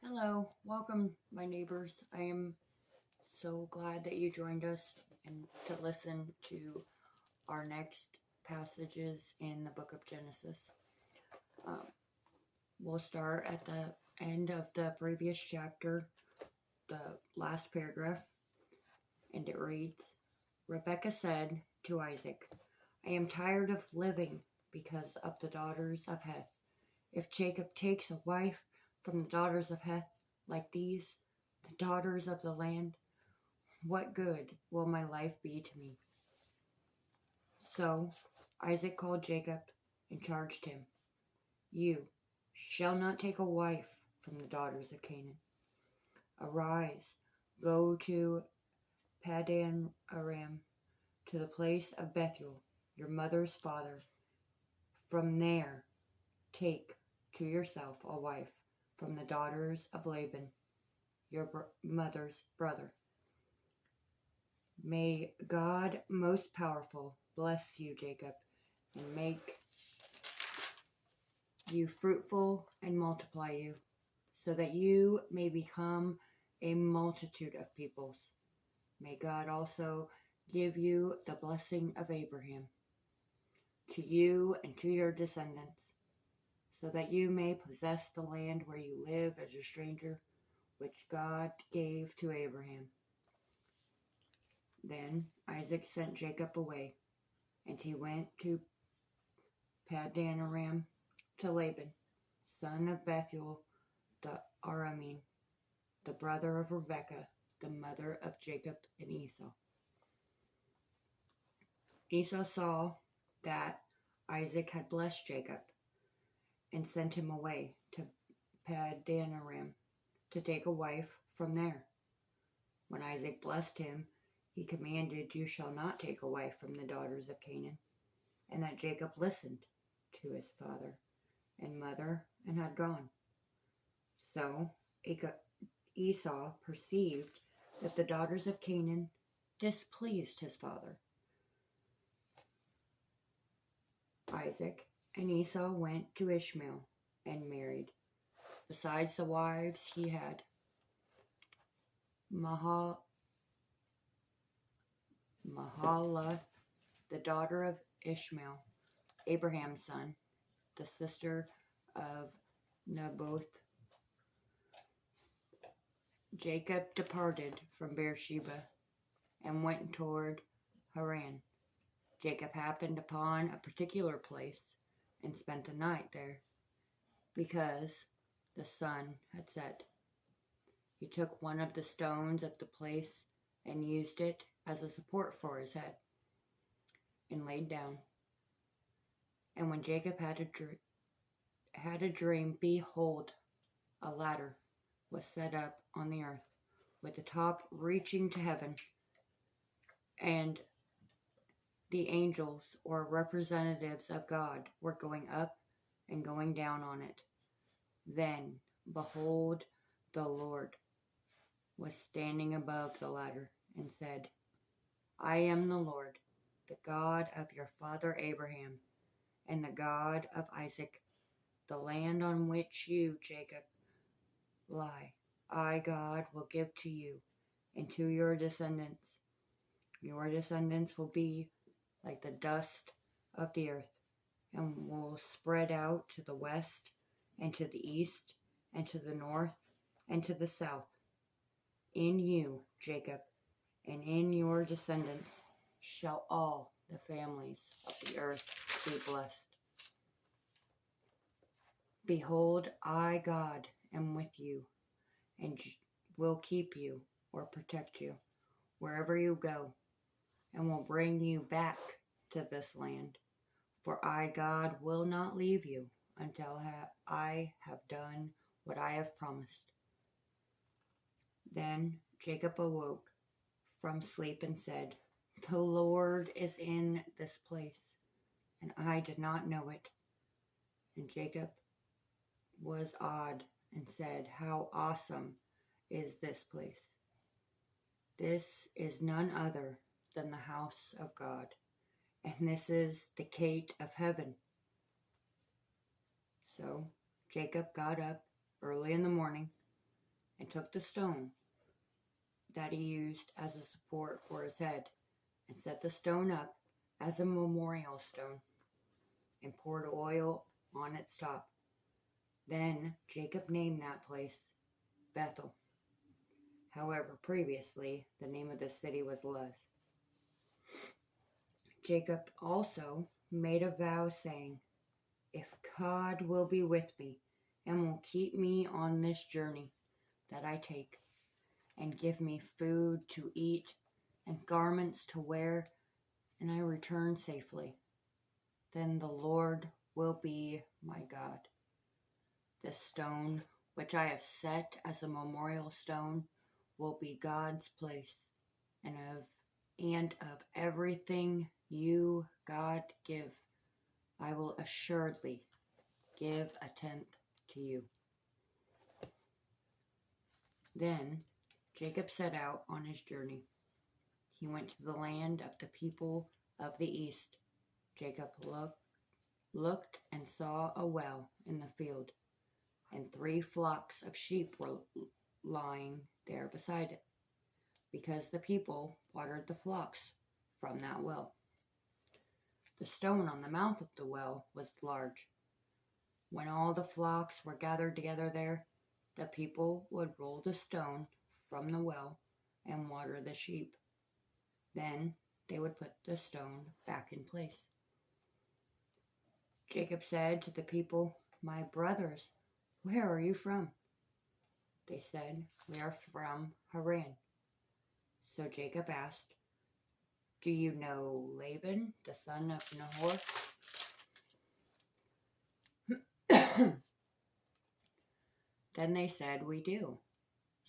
Hello, welcome, my neighbors. I am so glad that you joined us and to listen to our next passages in the book of Genesis. Um, we'll start at the end of the previous chapter, the last paragraph, and it reads, Rebekah said to Isaac, I am tired of living because of the daughters of Heth. If Jacob takes a wife from the daughters of Heth, like these, the daughters of the land, what good will my life be to me? So Isaac called Jacob and charged him, You shall not take a wife from the daughters of Canaan. Arise, go to Paddan-aram, to the place of Bethuel, your mother's father. From there take to yourself a wife from the daughters of Laban, your mother's brother. May God most powerful bless you, Jacob, and make you fruitful and multiply you, so that you may become a multitude of peoples. May God also give you the blessing of Abraham, to you and to your descendants, so that you may possess the land where you live as a stranger, which God gave to Abraham. Then Isaac sent Jacob away, and he went to Paddan-aram to Laban, son of Bethuel the Aramean, the brother of Rebekah, the mother of Jacob and Esau. Esau saw that Isaac had blessed Jacob and sent him away to Paddan-aram to take a wife from there. When Isaac blessed him, he commanded, You shall not take a wife from the daughters of Canaan. And that Jacob listened to his father and mother and had gone. So Esau perceived that the daughters of Canaan displeased his father. Isaac and Esau went to Ishmael and married. Besides the wives he had, Mahalath, the daughter of Ishmael, Abraham's son, the sister of Naboth. Jacob departed from Beersheba and went toward Haran. Jacob happened upon a particular place and spent the night there, because the sun had set. He took one of the stones of the place and used it as a support for his head, and laid down. And when Jacob had a dream, behold, a ladder was set up on the earth, with the top reaching to heaven, and the angels, or representatives of God, were going up and going down on it. Then, behold, the Lord was standing above the ladder and said, I am the Lord, the God of your father Abraham, and the God of Isaac. The land on which you, Jacob, lie, I, God, will give to you and to your descendants. Your descendants will be like the dust of the earth, and will spread out to the west, and to the east, and to the north, and to the south. In you, Jacob, and in your descendants shall all the families of the earth be blessed. Behold, I, God, am with you, and will keep you, or protect you, wherever you go, and will bring you back to this land. For I, God, will not leave you until I have done what I have promised. Then Jacob awoke from sleep and said, The Lord is in this place, and I did not know it. And Jacob was awed and said, How awesome is this place! This is none other than the house of God, and this is the gate of heaven. So Jacob got up early in the morning and took the stone that he used as a support for his head and set the stone up as a memorial stone and poured oil on its top. Then Jacob named that place Bethel. However, previously the name of the city was Luz. Jacob also made a vow saying, "If God will be with me and will keep me on this journey that I take, and give me food to eat and garments to wear, and I return safely, then the Lord will be my God. This stone, which I have set as a memorial stone, will be God's place, and of everything you, God, give, I will assuredly give a tenth to you." Then Jacob set out on his journey. He went to the land of the people of the east. Jacob looked and saw a well in the field, and 3 flocks of sheep were lying there beside it, because the people watered the flocks from that well. The stone on the mouth of the well was large. When all the flocks were gathered together there, the people would roll the stone from the well and water the sheep. Then they would put the stone back in place. Jacob said to the people, "My brothers, where are you from?" They said, "We are from Haran." So Jacob asked, "Do you know Laban, the son of Nahor?" Then they said, "We do."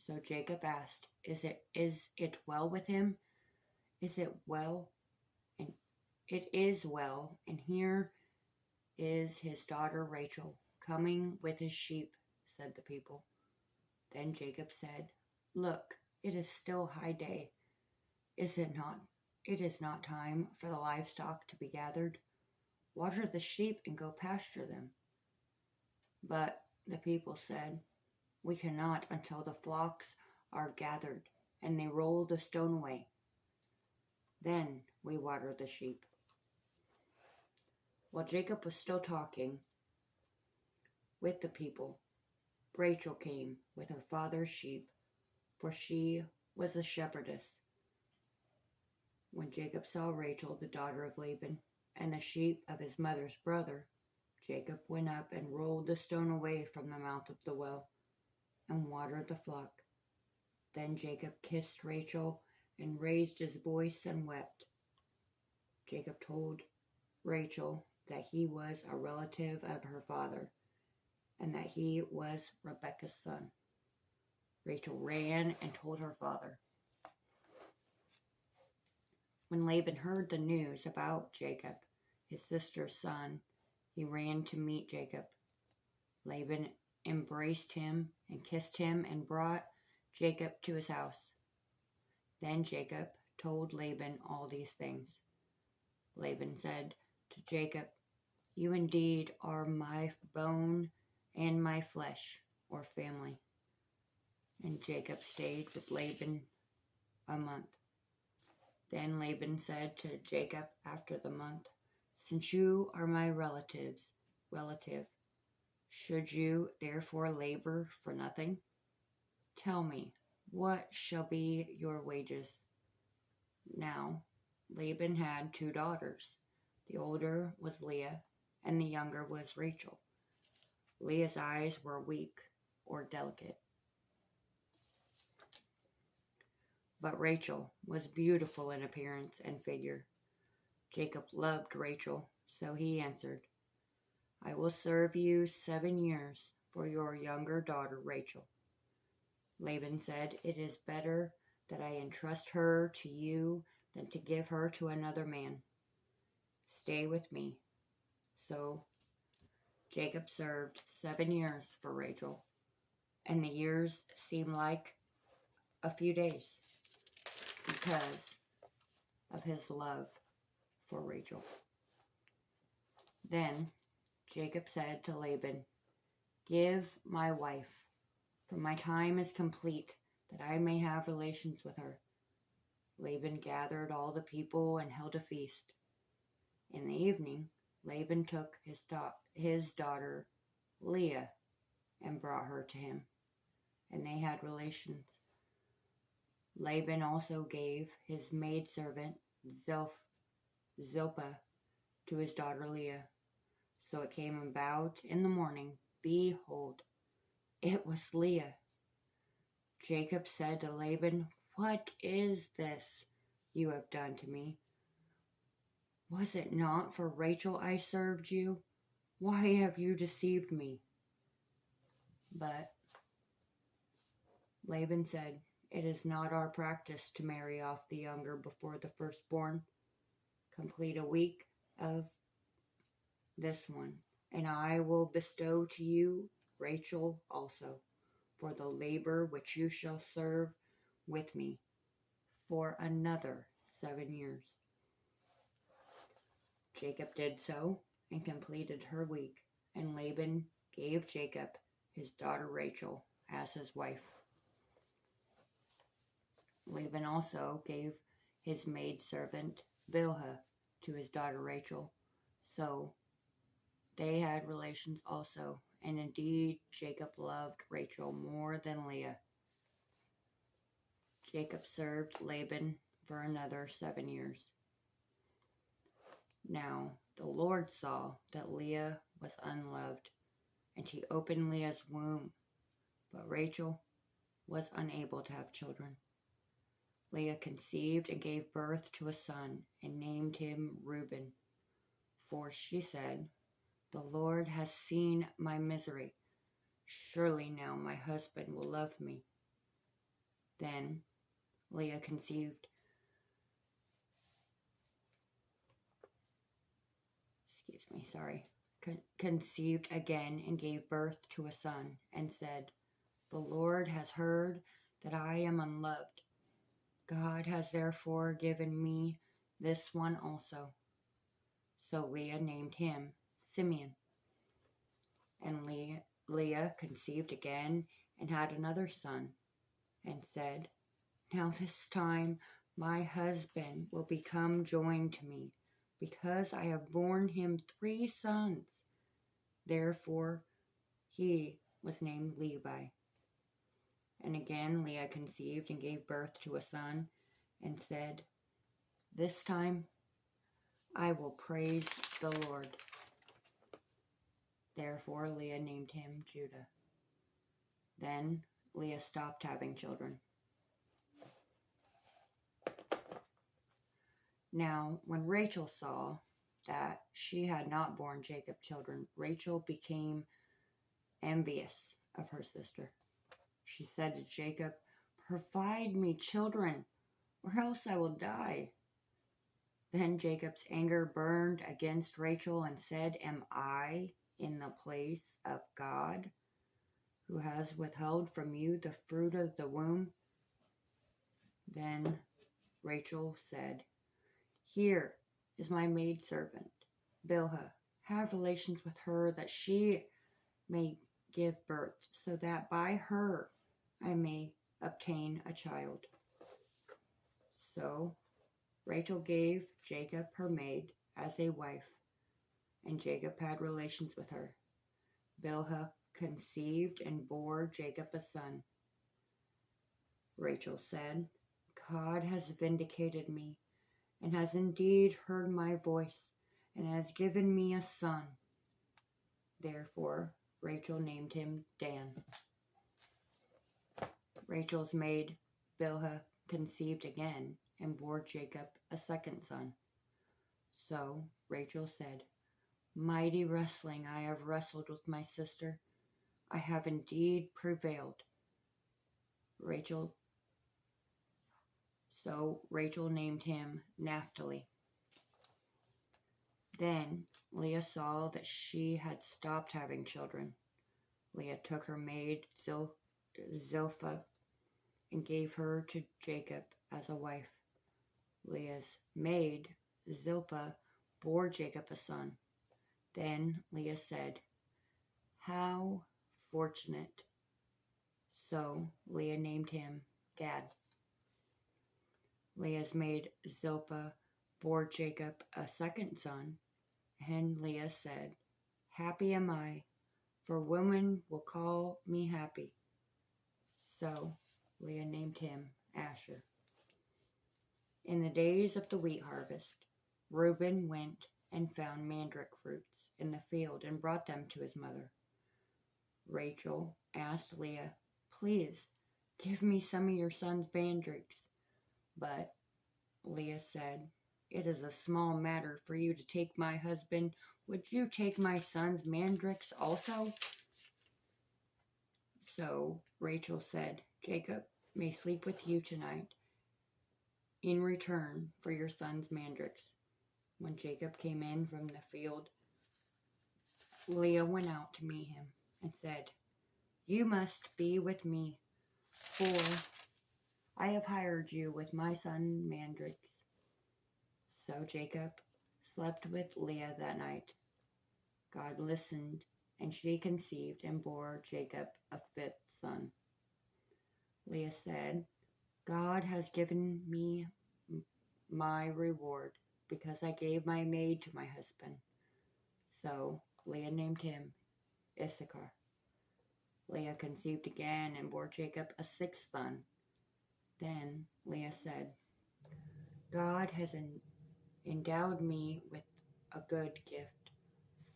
So Jacob asked, Is it well with him? Is it well? And it is well, and here is his daughter Rachel coming with his sheep," said the people. Then Jacob said, "Look, it is still high day. Is it not? It is not time for the livestock to be gathered. Water the sheep and go pasture them." But the people said, "We cannot until the flocks are gathered and they roll the stone away. Then we water the sheep." While Jacob was still talking with the people, Rachel came with her father's sheep, for she was a shepherdess. When Jacob saw Rachel, the daughter of Laban, and the sheep of his mother's brother, Jacob went up and rolled the stone away from the mouth of the well and watered the flock. Then Jacob kissed Rachel and raised his voice and wept. Jacob told Rachel that he was a relative of her father and that he was Rebekah's son. Rachel ran and told her father. When Laban heard the news about Jacob, his sister's son, he ran to meet Jacob. Laban embraced him and kissed him and brought Jacob to his house. Then Jacob told Laban all these things. Laban said to Jacob, "You indeed are my bone and my flesh," or family. And Jacob stayed with Laban a month. Then Laban said to Jacob after the month, "Since you are my relative, should you therefore labor for nothing? Tell me, what shall be your wages?" Now Laban had 2 daughters. The older was Leah, and the younger was Rachel. Leah's eyes were weak or delicate, but Rachel was beautiful in appearance and figure. Jacob loved Rachel, so he answered, "I will serve you 7 years for your younger daughter Rachel." Laban said, "It is better that I entrust her to you than to give her to another man. Stay with me." So Jacob served 7 years for Rachel, and the years seemed like a few days because of his love for Rachel. Then Jacob said to Laban, "Give my wife for my time is complete, that I may have relations with her. Laban gathered all the people and held a feast. In the evening, Laban took his daughter Leah and brought her to him, and they had relations. Laban also gave his maidservant Zilpah to his daughter Leah. So it came about in the morning, behold, it was Leah. Jacob said to Laban, "What is this you have done to me? Was it not for Rachel I served you? Why have you deceived me?" But Laban said, "It is not our practice to marry off the younger before the firstborn. Complete a week of this one, and I will bestow to you Rachel also, for the labor which you shall serve with me for another 7 years." Jacob did so and completed her week, and Laban gave Jacob his daughter Rachel as his wife. Laban also gave his maidservant Bilhah to his daughter Rachel, so they had relations also, and indeed Jacob loved Rachel more than Leah. Jacob served Laban for another 7 years. Now the Lord saw that Leah was unloved, and he opened Leah's womb, but Rachel was unable to have children. Leah conceived and gave birth to a son, and named him Reuben, for she said, "The Lord has seen my misery. Surely now my husband will love me." Then Leah conceived conceived again and gave birth to a son, and said, "The Lord has heard that I am unloved. God has therefore given me this one also." So Leah named him Simeon. And Leah conceived again and had another son, and said, "Now this time my husband will become joined to me, because I have borne him 3 sons. Therefore he was named Levi. And again Leah conceived and gave birth to a son, and said, "This time I will praise the Lord." Therefore Leah named him Judah. Then Leah stopped having children. Now when Rachel saw that she had not borne Jacob children, Rachel became envious of her sister. She said to Jacob, "Provide me children, or else I will die." Then Jacob's anger burned against Rachel and said, "Am I in the place of God, who has withheld from you the fruit of the womb?" Then Rachel said, "Here is my maidservant, Bilhah. Have relations with her, that she may give birth, so that by her I may obtain a child." So Rachel gave Jacob her maid as a wife, and Jacob had relations with her. Bilhah conceived and bore Jacob a son. Rachel said, "God has vindicated me, and has indeed heard my voice, and has given me a son." Therefore Rachel named him Dan. Rachel's maid Bilhah conceived again and bore Jacob a second son. So Rachel said, "Mighty wrestling I have wrestled with my sister. I have indeed prevailed." So Rachel named him Naphtali. Then Leah saw that she had stopped having children. Leah took her maid Zilpah and gave her to Jacob as a wife. Leah's maid Zilpah bore Jacob a son. Then Leah said, "How fortunate!" So Leah named him Gad. Leah's maid Zilpah bore Jacob a second son, and Leah said, "Happy am I, for women will call me happy." So Leah named him Asher. In the days of the wheat harvest, Reuben went and found mandrake fruits in the field and brought them to his mother. Rachel asked Leah, "Please, give me some of your son's mandrakes." But Leah said, "It is a small matter for you to take my husband. Would you take my son's mandrakes also?" So Rachel said, "Jacob may sleep with you tonight in return for your son's mandrakes." When Jacob came in from the field, Leah went out to meet him and said, "You must be with me, for I have hired you with my son mandrakes." So Jacob slept with Leah that night. God listened, and she conceived and bore Jacob a fifth son. Leah said, "God has given me my reward, because I gave my maid to my husband." So Leah named him Issachar. Leah conceived again and bore Jacob a sixth son. Then Leah said, "God has endowed me with a good gift.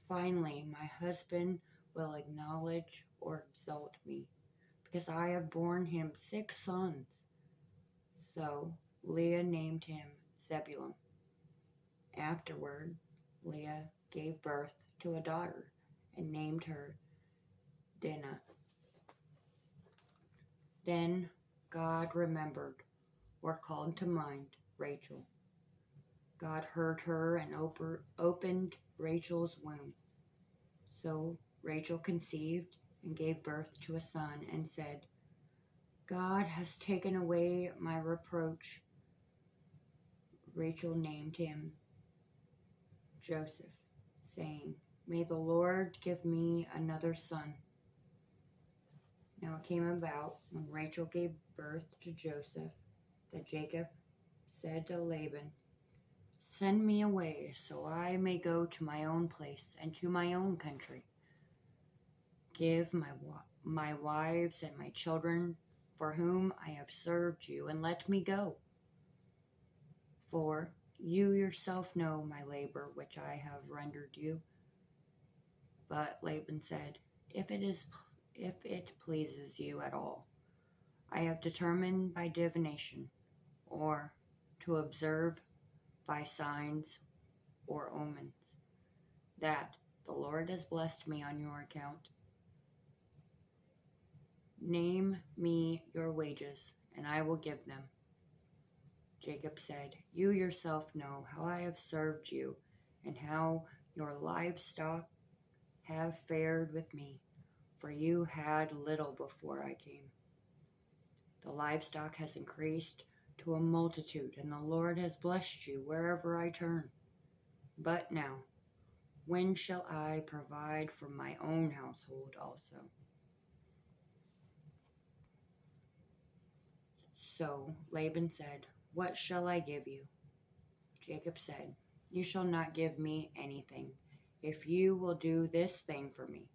Finally, my husband will acknowledge or exalt me, because I have borne him 6 sons." So Leah named him Zebulun. Afterward, Leah gave birth to a daughter and named her Dinah. Then God remembered or called to mind Rachel. God heard her and opened Rachel's womb. So Rachel conceived and gave birth to a son and said, "God has taken away my reproach." Rachel named him Joseph, saying, "May the Lord give me another son." Now it came about, when Rachel gave birth to Joseph, that Jacob said to Laban, "Send me away, so I may go to my own place and to my own country. Give my wives and my children, for whom I have served you, and let me go. For you yourself know my labor which I have rendered you." But Laban said, If it pleases you at all, I have determined by divination, or to observe by signs or omens, that the Lord has blessed me on your account. Name me your wages, and I will give them." Jacob said, "You yourself know how I have served you, and how your livestock have fared with me, for you had little before I came. The livestock has increased to a multitude, and the Lord has blessed you wherever I turn. But now, when shall I provide for my own household also?" So Laban said, "What shall I give you?" Jacob said, "You shall not give me anything, if you will do this thing for me.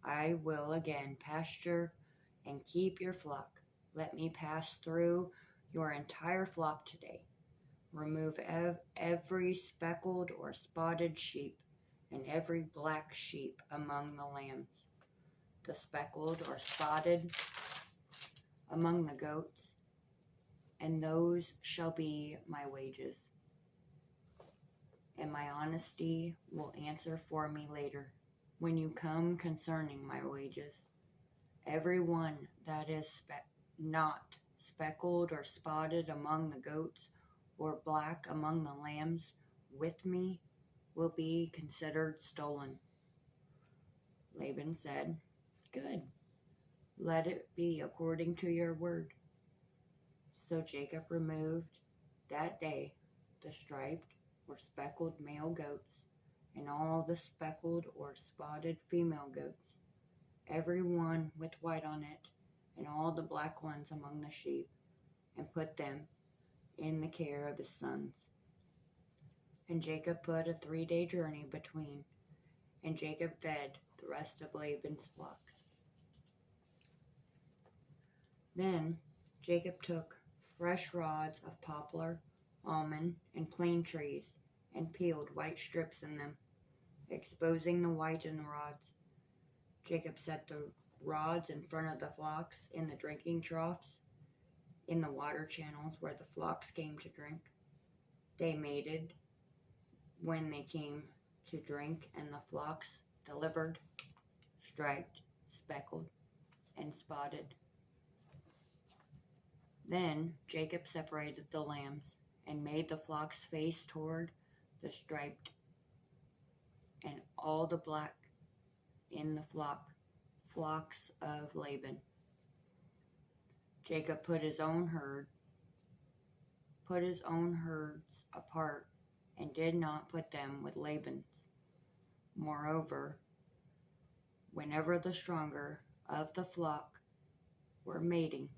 I will again pasture and keep your flock. Let me pass through your entire flock today. Remove every speckled or spotted sheep, and every black sheep among the lambs, the speckled or spotted among the goats, and those shall be my wages. And my honesty will answer for me later, when you come concerning my wages. Every one that is not speckled or spotted among the goats, or black among the lambs, with me will be considered stolen." Laban said, "Good, let it be according to your word." So Jacob removed that day the striped or speckled male goats, and all the speckled or spotted female goats, every one with white on it, and the black ones among the sheep and put them in the care of his sons. And Jacob put a 3-day journey between, and Jacob fed the rest of Laban's flocks. Then Jacob took fresh rods of poplar, almond, and plane trees and peeled white strips in them, exposing the white in the rods. Jacob set the rods in front of the flocks in the drinking troughs, in the water channels where the flocks came to drink. They mated when they came to drink, and the flocks delivered, striped, speckled, and spotted. Then Jacob separated the lambs and made the flocks face toward the striped, and all the black in the flocks of Laban. Jacob put his own herds apart and did not put them with Laban's. Moreover, whenever the stronger of the flock were mating,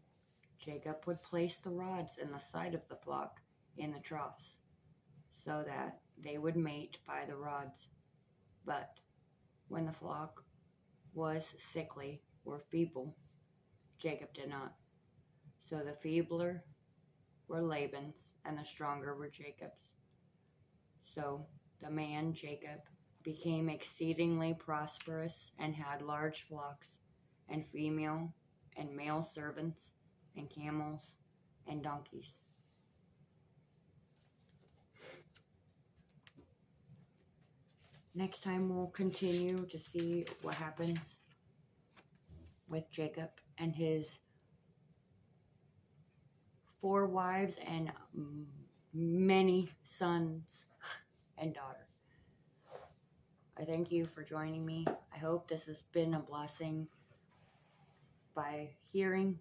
Jacob would place the rods in the side of the flock in the troughs, so that they would mate by the rods. But when the flock was sickly or feeble, Jacob did not. So the feebler were Laban's, and the stronger were Jacob's. So the man Jacob became exceedingly prosperous and had large flocks, and female and male servants, and camels and donkeys. Next time we'll continue to see what happens with Jacob and his 4 wives and many sons and daughters. I thank you for joining me. I hope this has been a blessing by hearing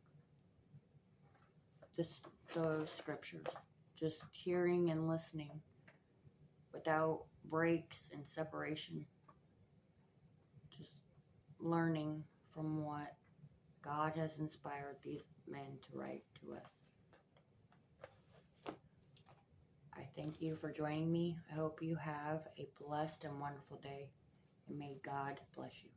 the scriptures, just hearing and listening without breaks and separation, just learning from what God has inspired these men to write to us. I thank you for joining me. I hope you have a blessed and wonderful day, and may God bless you.